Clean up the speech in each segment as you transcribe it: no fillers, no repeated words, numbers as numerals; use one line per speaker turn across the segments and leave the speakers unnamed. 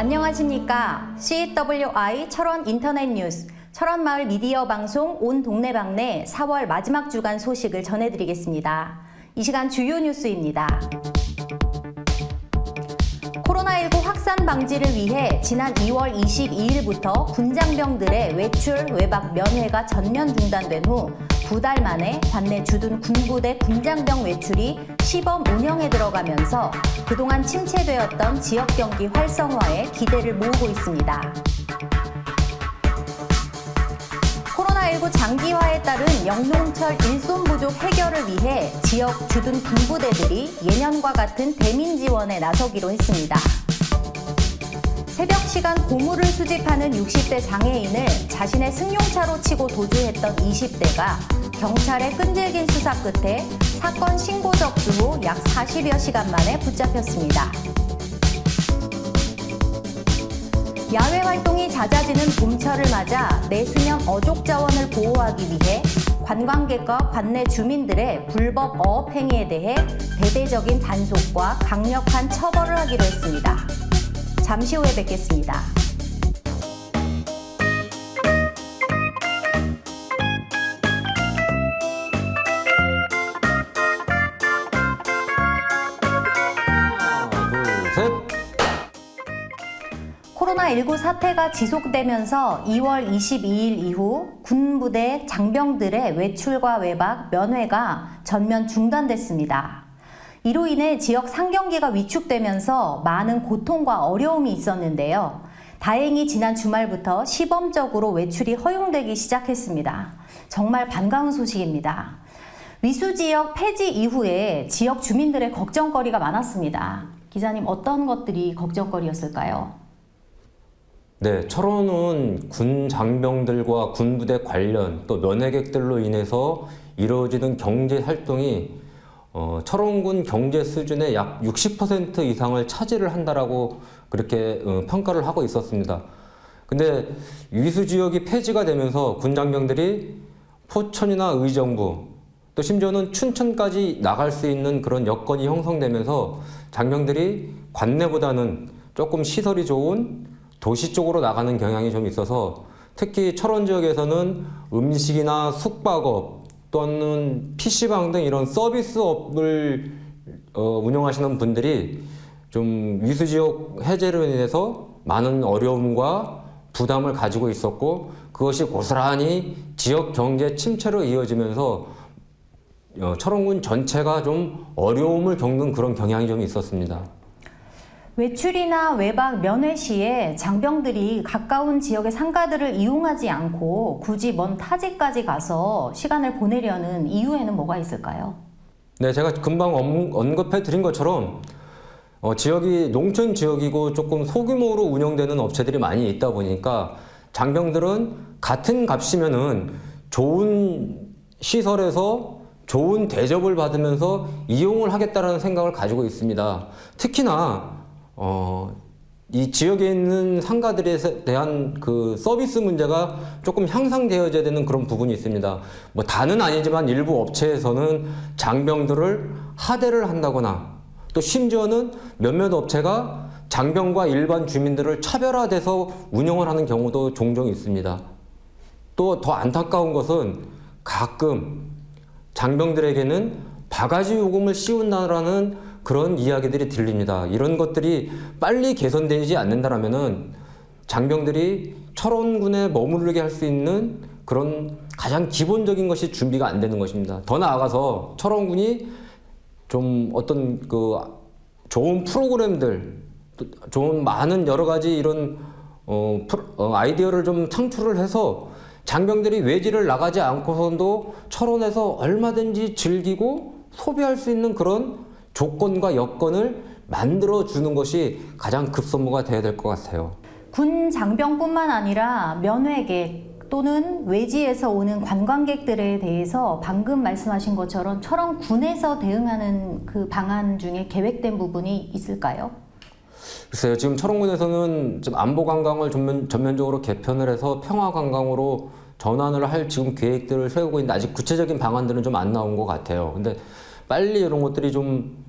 안녕하십니까. CWI 철원 인터넷 뉴스, 철원마을 미디어 방송 온 동네방네 4월 마지막 주간 소식을 전해드리겠습니다. 이 시간 주요 뉴스입니다. 코로나19 확산 방지를 위해 지난 2월 22일부터 군장병들의 외출, 외박 면회가 전면 중단된 후 2달 만에 관내 주둔 군부대 군장병 외출이 시범 운영에 들어가면서 그동안 침체되었던 지역 경기 활성화에 기대를 모으고 있습니다. 코로나19 장기화에 따른 영농철 일손 부족 해결을 위해 지역 주둔 군부대들이 예년과 같은 대민 지원에 나서기로 했습니다. 새벽 시간 고물을 수집하는 60대 장애인을 자신의 승용차로 치고 도주했던 20대가 경찰의 끈질긴 수사 끝에 사건 신고 접수 후 약 40여 시간 만에 붙잡혔습니다. 야외 활동이 잦아지는 봄철을 맞아 내수년 어족 자원을 보호하기 위해 관광객과 관내 주민들의 불법 어업 행위에 대해 대대적인 단속과 강력한 처벌을 하기로 했습니다. 잠시 후에 뵙겠습니다. 코로나19 사태가 지속되면서 2월 22일 이후 군부대 장병들의 외출과 외박, 면회가 전면 중단됐습니다. 이로 인해 지역 상경기가 위축되면서 많은 고통과 어려움이 있었는데요. 다행히 지난 주말부터 시범적으로 외출이 허용되기 시작했습니다. 정말 반가운 소식입니다. 위수 지역 폐지 이후에 지역 주민들의 걱정거리가 많았습니다. 기자님, 어떤 것들이 걱정거리였을까요?
네, 철원은 군 장병들과 군부대 관련 또 면회객들로 인해서 이루어지는 경제 활동이 철원군 경제 수준의 약 60% 이상을 차지를 한다라고 그렇게 평가를 하고 있었습니다. 근데 위수 지역이 폐지가 되면서 군 장병들이 포천이나 의정부 또 심지어는 춘천까지 나갈 수 있는 그런 여건이 형성되면서 장병들이 관내보다는 조금 시설이 좋은 도시 쪽으로 나가는 경향이 좀 있어서 특히 철원 지역에서는 음식이나 숙박업 또는 PC방 등 이런 서비스업을 운영하시는 분들이 좀 위수 지역 해제로 인해서 많은 어려움과 부담을 가지고 있었고 그것이 고스란히 지역 경제 침체로 이어지면서 철원군 전체가 좀 어려움을 겪는 그런 경향이 좀 있었습니다.
외출이나 외박, 면회 시에 장병들이 가까운 지역의 상가들을 이용하지 않고 굳이 먼 타지까지 가서 시간을 보내려는 이유에는 뭐가 있을까요?
네, 제가 금방 언급해 드린 것처럼 지역이 농촌 지역이고 조금 소규모로 운영되는 업체들이 많이 있다 보니까 장병들은 같은 값이면은 좋은 시설에서 좋은 대접을 받으면서 이용을 하겠다라는 생각을 가지고 있습니다. 특히나 이 지역에 있는 상가들에 대한 그 서비스 문제가 조금 향상되어져야 되는 그런 부분이 있습니다. 뭐 다는 아니지만 일부 업체에서는 장병들을 하대를 한다거나 또 심지어는 몇몇 업체가 장병과 일반 주민들을 차별화돼서 운영을 하는 경우도 종종 있습니다. 또 더 안타까운 것은 가끔 장병들에게는 바가지 요금을 씌운다라는 그런 이야기들이 들립니다. 이런 것들이 빨리 개선되지 않는다면은 장병들이 철원군에 머무르게 할 수 있는 그런 가장 기본적인 것이 준비가 안 되는 것입니다. 더 나아가서 철원군이 좀 어떤 그 좋은 프로그램들, 좋은 많은 여러 가지 이런 아이디어를 좀 창출을 해서 장병들이 외지를 나가지 않고서도 철원에서 얼마든지 즐기고 소비할 수 있는 그런 조건과 여건을 만들어주는 것이 가장 급선무가 되어야 될 것 같아요.
군 장병뿐만 아니라 면회객 또는 외지에서 오는 관광객들에 대해서 방금 말씀하신 것처럼 철원군에서 대응하는 그 방안 중에 계획된 부분이 있을까요?
글쎄요, 지금 철원군에서는 좀 안보 관광을 전면적으로 개편을 해서 평화 관광으로 전환을 할 지금 계획들을 세우고 있는데 아직 구체적인 방안들은 좀 안 나온 것 같아요. 근데 빨리 이런 것들이 좀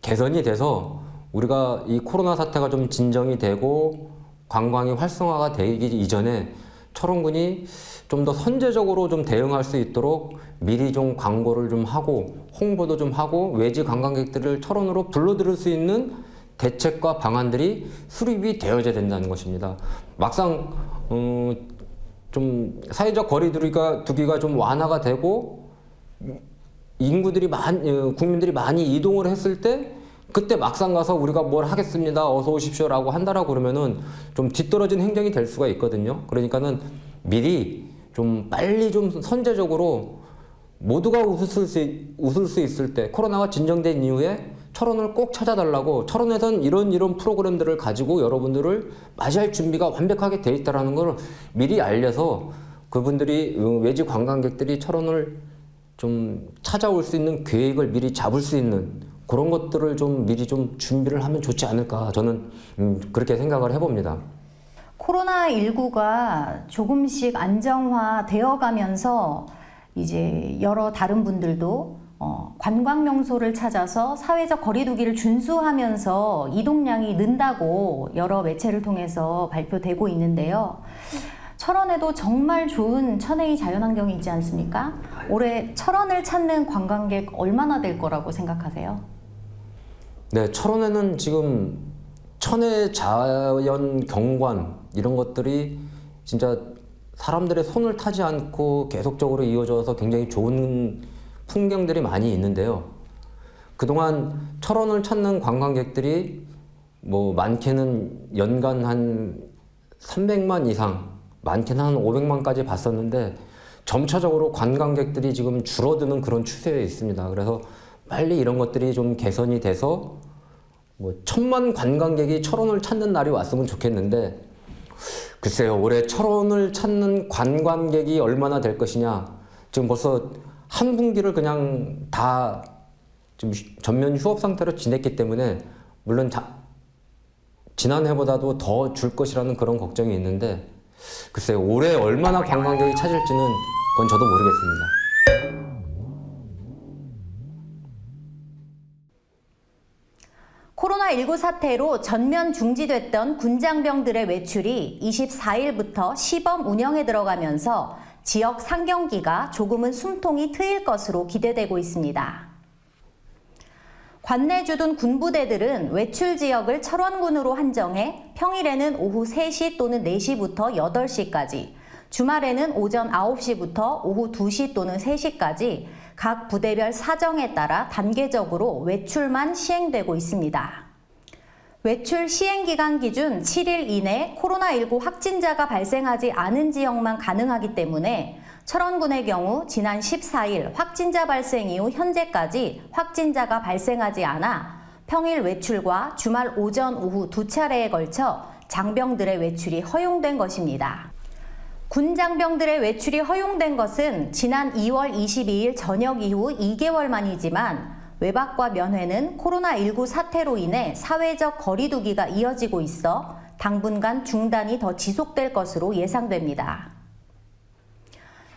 개선이 돼서 우리가 이 코로나 사태가 좀 진정이 되고 관광이 활성화가 되기 이전에 철원군이 좀 더 선제적으로 좀 대응할 수 있도록 미리 좀 광고를 좀 하고 홍보도 좀 하고 외지 관광객들을 철원으로 불러들일 수 있는 대책과 방안들이 수립이 되어야 된다는 것입니다. 막상 좀 사회적 거리두기가 좀 완화가 되고 국민들이 많이 이동을 했을 때 그때 막상 가서 우리가 뭘 하겠습니다. 어서 오십시오라고 한다라고 그러면은 좀 뒤떨어진 행정이 될 수가 있거든요. 그러니까는 미리 좀 빨리 좀 선제적으로 모두가 웃을 수 있을 때 코로나가 진정된 이후에 철원을 꼭 찾아달라고 철원에선 이런 프로그램들을 가지고 여러분들을 맞이할 준비가 완벽하게 돼 있다라는 걸 미리 알려서 그분들이 외지 관광객들이 철원을 좀 찾아올 수 있는 계획을 미리 잡을 수 있는 그런 것들을 좀 미리 좀 준비를 하면 좋지 않을까 저는 그렇게 생각을 해봅니다.
코로나19가 조금씩 안정화되어 가면서 이제 여러 다른 분들도 관광 명소를 찾아서 사회적 거리두기를 준수하면서 이동량이 는다고 여러 매체를 통해서 발표되고 있는데요. 철원에도 정말 좋은 천혜의 자연환경이 있지 않습니까? 올해 철원을 찾는 관광객 얼마나 될 거라고 생각하세요?
네, 철원에는 지금 천혜 자연 경관 이런 것들이 진짜 사람들의 손을 타지 않고 계속적으로 이어져서 굉장히 좋은 풍경들이 많이 있는데요. 그동안 철원을 찾는 관광객들이 뭐 많게는 연간 한 300만 이상, 많게는 한 500만까지 봤었는데 점차적으로 관광객들이 지금 줄어드는 그런 추세에 있습니다. 그래서 빨리 이런 것들이 좀 개선이 돼서 뭐 1000만 관광객이 철원을 찾는 날이 왔으면 좋겠는데 글쎄요, 올해 철원을 찾는 관광객이 얼마나 될 것이냐. 지금 벌써 한 분기를 그냥 다 지금 전면 휴업 상태로 지냈기 때문에 물론 지난해보다도 더 줄 것이라는 그런 걱정이 있는데 글쎄요, 올해 얼마나 관광객이 찾을지는 그건 저도 모르겠습니다.
코로나19 사태로 전면 중지됐던 군장병들의 외출이 24일부터 시범 운영에 들어가면서 지역 상경기가 조금은 숨통이 트일 것으로 기대되고 있습니다. 관내 주둔 군부대들은 외출 지역을 철원군으로 한정해 평일에는 오후 3시 또는 4시부터 8시까지, 주말에는 오전 9시부터 오후 2시 또는 3시까지 각 부대별 사정에 따라 단계적으로 외출만 시행되고 있습니다. 외출 시행기간 기준 7일 이내 코로나19 확진자가 발생하지 않은 지역만 가능하기 때문에 철원군의 경우 지난 14일 확진자 발생 이후 현재까지 확진자가 발생하지 않아 평일 외출과 주말 오전 오후 두 차례에 걸쳐 장병들의 외출이 허용된 것입니다. 군 장병들의 외출이 허용된 것은 지난 2월 22일 저녁 이후 2개월 만이지만 외박과 면회는 코로나19 사태로 인해 사회적 거리두기가 이어지고 있어 당분간 중단이 더 지속될 것으로 예상됩니다.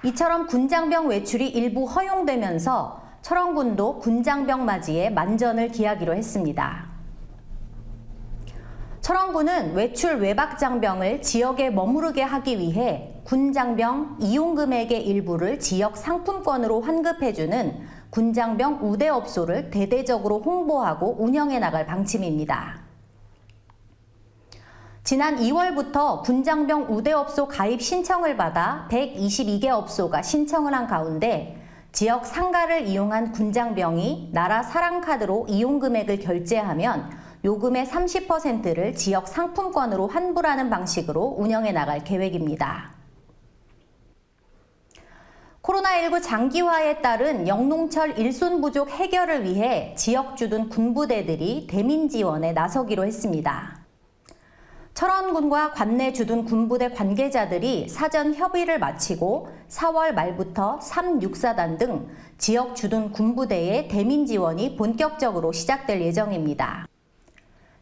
이처럼 군장병 외출이 일부 허용되면서 철원군도 군장병 맞이에 만전을 기하기로 했습니다. 철원군은 외출 외박장병을 지역에 머무르게 하기 위해 군장병 이용금액의 일부를 지역 상품권으로 환급해주는 군장병 우대업소를 대대적으로 홍보하고 운영해 나갈 방침입니다. 지난 2월부터 군장병 우대업소 가입 신청을 받아 122개 업소가 신청을 한 가운데 지역 상가를 이용한 군장병이 나라 사랑카드로 이용금액을 결제하면 요금의 30%를 지역 상품권으로 환불하는 방식으로 운영해 나갈 계획입니다. 코로나19 장기화에 따른 영농철 일손 부족 해결을 위해 지역 주둔 군부대들이 대민 지원에 나서기로 했습니다. 철원군과 관내 주둔 군부대 관계자들이 사전 협의를 마치고 4월 말부터 364단 등 지역 주둔 군부대의 대민 지원이 본격적으로 시작될 예정입니다.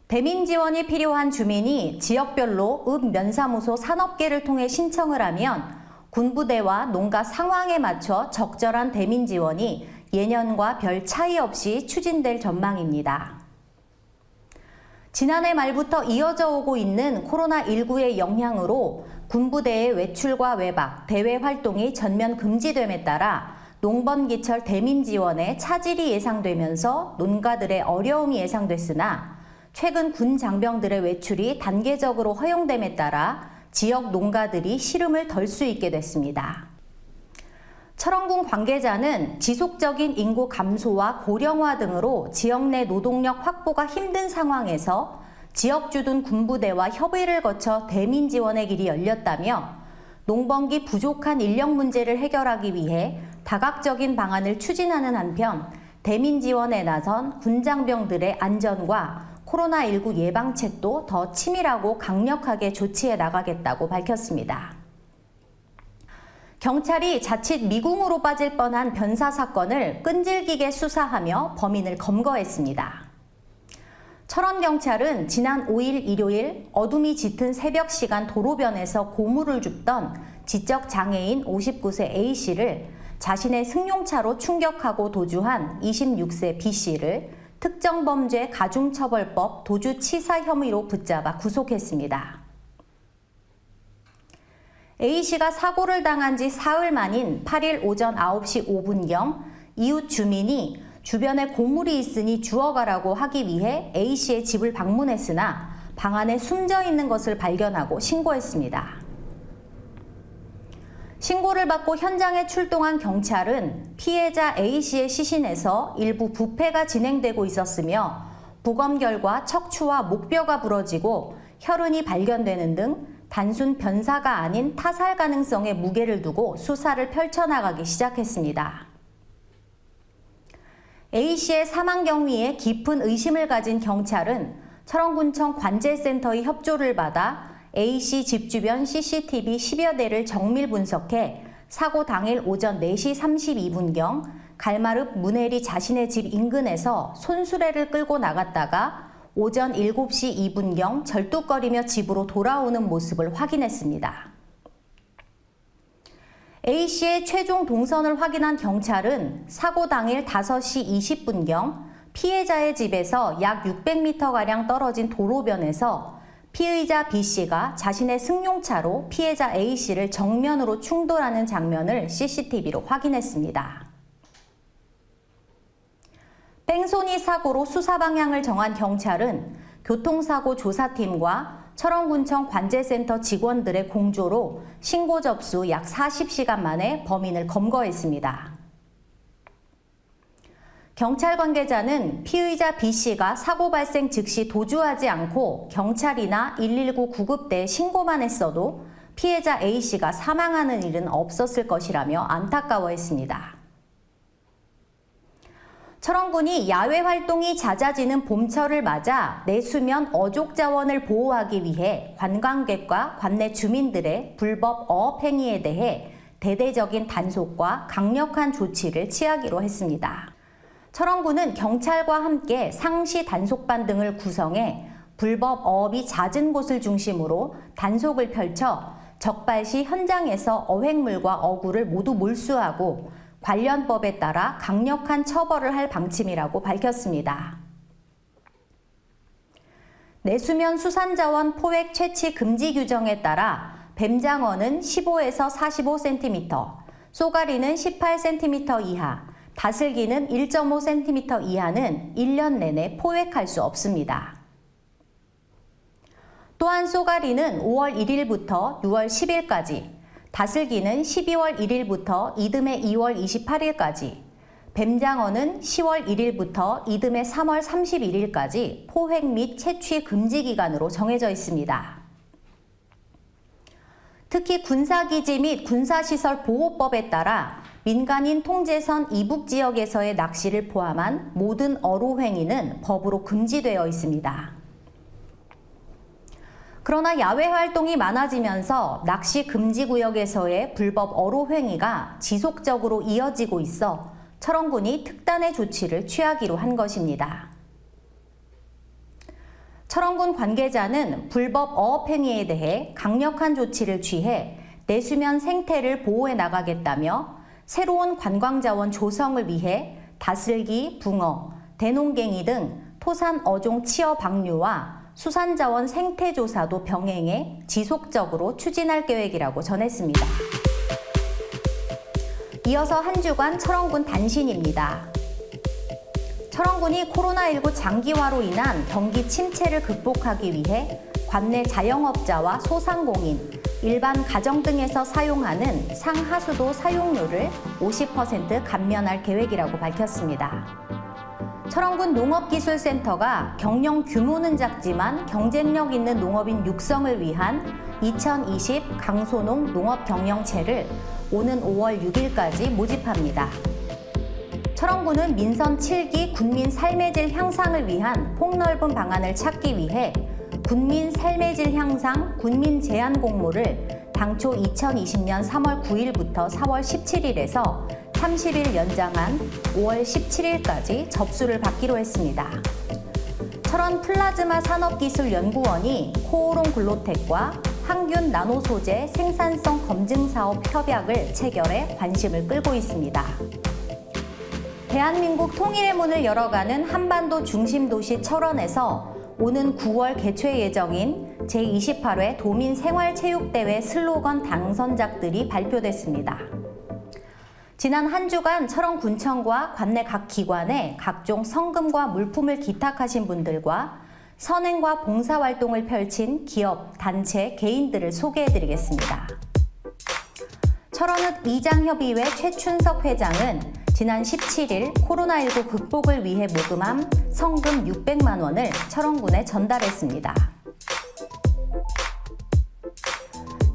대민 지원이 필요한 주민이 지역별로 읍면사무소 산업계를 통해 신청을 하면 군부대와 농가 상황에 맞춰 적절한 대민 지원이 예년과 별 차이 없이 추진될 전망입니다. 지난해 말부터 이어져 오고 있는 코로나19의 영향으로 군부대의 외출과 외박, 대외 활동이 전면 금지됨에 따라 농번기철 대민 지원에 차질이 예상되면서 농가들의 어려움이 예상됐으나 최근 군 장병들의 외출이 단계적으로 허용됨에 따라 지역 농가들이 시름을 덜 수 있게 됐습니다. 철원군 관계자는 지속적인 인구 감소와 고령화 등으로 지역 내 노동력 확보가 힘든 상황에서 지역 주둔 군부대와 협의를 거쳐 대민 지원의 길이 열렸다며 농번기 부족한 인력 문제를 해결하기 위해 다각적인 방안을 추진하는 한편 대민 지원에 나선 군장병들의 안전과 코로나19 예방책도 더 치밀하고 강력하게 조치해 나가겠다고 밝혔습니다. 경찰이 자칫 미궁으로 빠질 뻔한 변사 사건을 끈질기게 수사하며 범인을 검거했습니다. 철원경찰은 지난 5일 일요일 어둠이 짙은 새벽 시간 도로변에서 고무를 줍던 지적장애인 59세 A씨를 자신의 승용차로 충격하고 도주한 26세 B씨를 특정범죄 가중처벌법 도주치사 혐의로 붙잡아 구속했습니다. A씨가 사고를 당한 지 사흘 만인 8일 오전 9시 5분경 이웃 주민이 주변에 고물이 있으니 주워가라고 하기 위해 A씨의 집을 방문했으나 방 안에 숨져 있는 것을 발견하고 신고했습니다. 신고를 받고 현장에 출동한 경찰은 피해자 A씨의 시신에서 일부 부패가 진행되고 있었으며 부검 결과 척추와 목뼈가 부러지고 혈흔이 발견되는 등 단순 변사가 아닌 타살 가능성에 무게를 두고 수사를 펼쳐나가기 시작했습니다. A씨의 사망 경위에 깊은 의심을 가진 경찰은 철원군청 관제센터의 협조를 받아 A씨 집 주변 CCTV 10여 대를 정밀 분석해 사고 당일 오전 4시 32분경 갈마릅 문혜리 자신의 집 인근에서 손수레를 끌고 나갔다가 오전 7시 2분경 절뚝거리며 집으로 돌아오는 모습을 확인했습니다. A씨의 최종 동선을 확인한 경찰은 사고 당일 5시 20분경 피해자의 집에서 약 600m가량 떨어진 도로변에서 피의자 B씨가 자신의 승용차로 피해자 A씨를 정면으로 충돌하는 장면을 CCTV로 확인했습니다. 뺑소니 사고로 수사 방향을 정한 경찰은 교통사고 조사팀과 철원군청 관제센터 직원들의 공조로 신고 접수 약 40시간 만에 범인을 검거했습니다. 경찰 관계자는 피의자 B씨가 사고 발생 즉시 도주하지 않고 경찰이나 119 구급대에 신고만 했어도 피해자 A씨가 사망하는 일은 없었을 것이라며 안타까워했습니다. 철원군이 야외 활동이 잦아지는 봄철을 맞아 내수면 어족 자원을 보호하기 위해 관광객과 관내 주민들의 불법 어업 행위에 대해 대대적인 단속과 강력한 조치를 취하기로 했습니다. 철원군은 경찰과 함께 상시 단속반 등을 구성해 불법 어업이 잦은 곳을 중심으로 단속을 펼쳐 적발시 현장에서 어획물과 어구를 모두 몰수하고 관련 법에 따라 강력한 처벌을 할 방침이라고 밝혔습니다. 내수면 수산자원 포획 채취 금지 규정에 따라 뱀장어는 15에서 45cm, 쏘가리는 18cm 이하, 다슬기는 1.5cm 이하는 1년 내내 포획할 수 없습니다. 또한 쏘가리는 5월 1일부터 6월 10일까지, 다슬기는 12월 1일부터 이듬해 2월 28일까지, 뱀장어는 10월 1일부터 이듬해 3월 31일까지 포획 및 채취 금지 기간으로 정해져 있습니다. 특히 군사기지 및 군사시설 보호법에 따라 민간인 통제선 이북 지역에서의 낚시를 포함한 모든 어로 행위는 법으로 금지되어 있습니다. 그러나 야외 활동이 많아지면서 낚시 금지 구역에서의 불법 어로 행위가 지속적으로 이어지고 있어 철원군이 특단의 조치를 취하기로 한 것입니다. 철원군 관계자는 불법 어업 행위에 대해 강력한 조치를 취해 내수면 생태를 보호해 나가겠다며 새로운 관광자원 조성을 위해 다슬기, 붕어, 대농갱이 등 토산 어종 취어 방류와 수산자원 생태조사도 병행해 지속적으로 추진할 계획이라고 전했습니다. 이어서 한 주간 철원군 단신입니다. 철원군이 코로나19 장기화로 인한 경기 침체를 극복하기 위해 관내 자영업자와 소상공인, 일반 가정 등에서 사용하는 상하수도 사용료를 50% 감면할 계획이라고 밝혔습니다. 철원군 농업기술센터가 경영 규모는 작지만 경쟁력 있는 농업인 육성을 위한 2020 강소농 농업경영체를 오는 5월 6일까지 모집합니다. 철원군은 민선 7기 군민 삶의 질 향상을 위한 폭넓은 방안을 찾기 위해 군민 삶의 질 향상 군민 제안 공모를 당초 2020년 3월 9일부터 4월 17일에서 30일 연장한 5월 17일까지 접수를 받기로 했습니다. 철원 플라즈마 산업기술연구원이 코오롱 글로텍과 항균 나노소재 생산성 검증 사업 협약을 체결해 관심을 끌고 있습니다. 대한민국 통일의 문을 열어가는 한반도 중심 도시 철원에서 오는 9월 개최 예정인 제28회 도민생활체육대회 슬로건 당선작들이 발표됐습니다. 지난 한 주간 철원군청과 관내 각 기관에 각종 성금과 물품을 기탁하신 분들과 선행과 봉사활동을 펼친 기업, 단체, 개인들을 소개해드리겠습니다. 철원읍 이장협의회 최춘석 회장은 지난 17일 코로나19 극복을 위해 모금한 성금 600만 원을 철원군에 전달했습니다.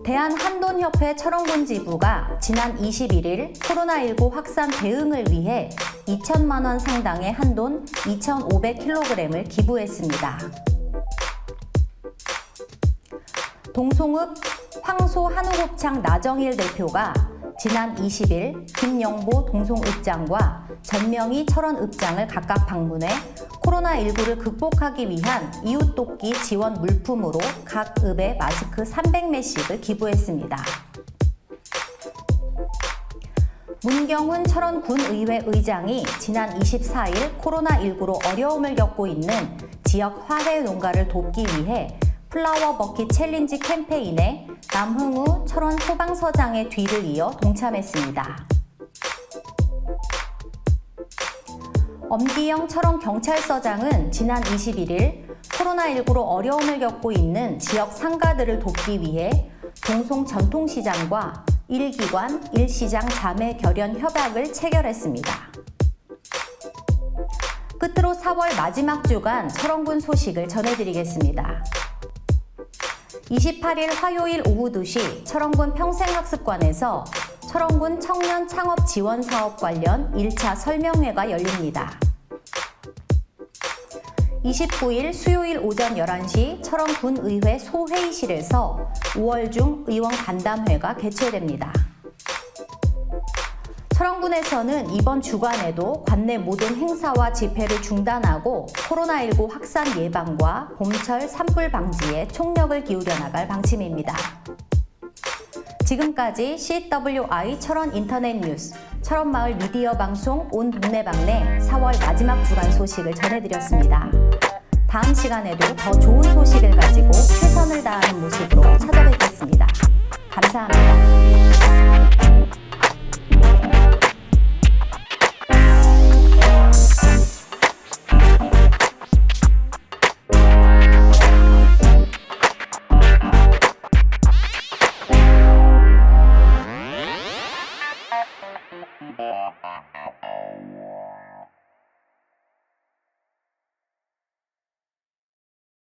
대한한돈협회 철원군 지부가 지난 21일 코로나19 확산 대응을 위해 2천만 원 상당의 한돈 2,500kg을 기부했습니다. 동송읍 황소 한우곱창 나정일 대표가 지난 20일 김영보 동송읍장과 전명희 철원읍장을 각각 방문해 코로나19를 극복하기 위한 이웃돕기 지원 물품으로 각 읍에 마스크 300매씩을 기부했습니다. 문경훈 철원군의회 의장이 지난 24일 코로나19로 어려움을 겪고 있는 지역 화훼 농가를 돕기 위해 플라워 버킷 챌린지 캠페인에 남흥우 철원 소방서장의 뒤를 이어 동참했습니다. 엄기영 철원 경찰서장은 지난 21일 코로나19로 어려움을 겪고 있는 지역 상가들을 돕기 위해 동송 전통시장과 1기관 1시장 자매 결연 협약을 체결했습니다. 끝으로 4월 마지막 주간 철원군 소식을 전해드리겠습니다. 28일 화요일 오후 2시 철원군 평생학습관에서 철원군 청년 창업 지원 사업 관련 1차 설명회가 열립니다. 29일 수요일 오전 11시 철원군의회 소회의실에서 5월 중 의원 간담회가 개최됩니다. 철원군에서는 이번 주간에도 관내 모든 행사와 집회를 중단하고 코로나19 확산 예방과 봄철 산불 방지에 총력을 기울여 나갈 방침입니다. 지금까지 CWI 철원 인터넷 뉴스, 철원마을 미디어 방송 온 동네방네 4월 마지막 주간 소식을 전해드렸습니다. 다음 시간에도 더 좋은 소식을 가지고 최선을 다하는 모습으로 찾아뵙겠습니다. 감사합니다.